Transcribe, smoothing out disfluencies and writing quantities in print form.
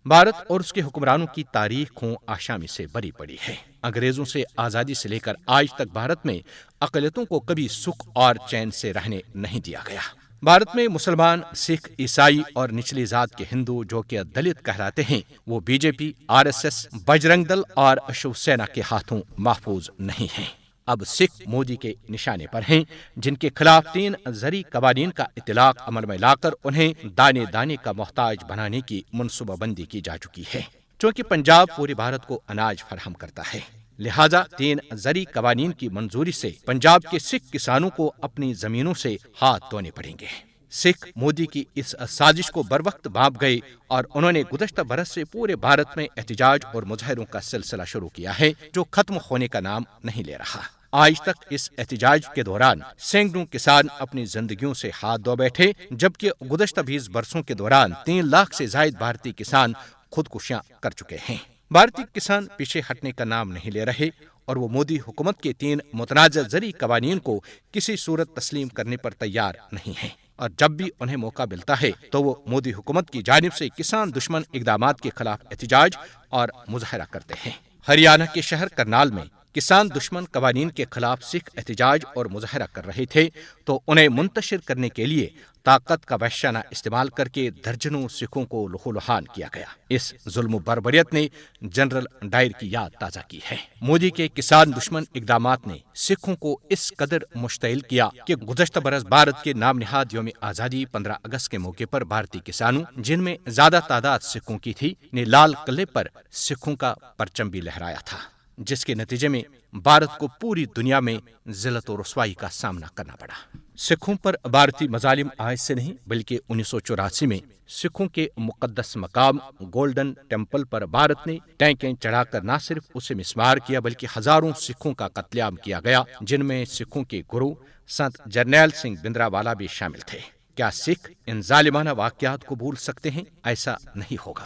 بھارت اور اس کے حکمرانوں کی تاریخ خوں آشامی سے بری پڑی ہے۔ انگریزوں سے آزادی سے لے کر آج تک بھارت میں اقلیتوں کو کبھی سکھ اور چین سے رہنے نہیں دیا گیا۔ بھارت میں مسلمان، سکھ، عیسائی اور نچلی ذات کے ہندو جو کہ دلت کہلاتے ہیں، وہ بی جے پی، RSS، بجرنگ دل اور شیو سینا کے ہاتھوں محفوظ نہیں ہیں۔ اب سکھ مودی کے نشانے پر ہیں، جن کے خلاف 3 زرعی قوانین کا اطلاق عمل میں لا کر انہیں دانے دانے کا محتاج بنانے کی منصوبہ بندی کی جا چکی ہے۔ چونکہ پنجاب پورے بھارت کو اناج فراہم کرتا ہے، لہذا 3 زرعی قوانین کی منظوری سے پنجاب کے سکھ کسانوں کو اپنی زمینوں سے ہاتھ دھونے پڑیں گے۔ سکھ مودی کی اس سازش کو بروقت بھانپ گئے اور انہوں نے گزشتہ برس سے پورے بھارت میں احتجاج اور مظاہروں کا سلسلہ شروع کیا ہے، جو ختم ہونے کا نام نہیں لے رہا۔ آج تک اس احتجاج کے دوران سینکڑوں کسان اپنی زندگیوں سے ہاتھ دھو بیٹھے، جبکہ گزشتہ 20 برسوں کے دوران 3 لاکھ سے زائد بھارتی کسان خودکشیاں کر چکے ہیں۔ بھارتی کسان پیچھے ہٹنے کا نام نہیں لے رہے اور وہ مودی حکومت کے 3 متنازع زرعی قوانین کو کسی صورت تسلیم کرنے پر تیار نہیں ہیں، اور جب بھی انہیں موقع ملتا ہے تو وہ مودی حکومت کی جانب سے کسان دشمن اقدامات کے خلاف احتجاج اور مظاہرہ کرتے ہیں۔ ہریانہ کے شہر کرنال میں کسان دشمن قوانین کے خلاف سکھ احتجاج اور مظاہرہ کر رہے تھے تو انہیں منتشر کرنے کے لیے طاقت کا وحشیانہ استعمال کر کے درجنوں سکھوں کو لہو لہان کیا گیا۔ اس ظلم و بربریت نے جنرل ڈائر کی یاد تازہ کی ہے۔ مودی کے کسان دشمن اقدامات نے سکھوں کو اس قدر مشتعل کیا کہ گزشتہ برس بھارت کے نام نہاد یوم آزادی 15 اگست کے موقع پر بھارتی کسانوں، جن میں زیادہ تعداد سکھوں کی تھی، نے لال قلعے پر سکھوں کا پرچم بھی لہرایا تھا، جس کے نتیجے میں بھارت کو پوری دنیا میں ذلت و رسوائی کا سامنا کرنا پڑا۔ سکھوں پر بھارتی مظالم آج سے نہیں بلکہ 1984 میں سکھوں کے مقدس مقام گولڈن ٹیمپل پر بھارت نے ٹینکیں چڑھا کر نہ صرف اسے مسمار کیا بلکہ ہزاروں سکھوں کا قتل عام کیا گیا، جن میں سکھوں کے گرو سنت جرنیل سنگھ بھندرا والا بھی شامل تھے۔ کیا سکھ ان ظالمانہ واقعات کو بھول سکتے ہیں؟ ایسا نہیں ہوگا۔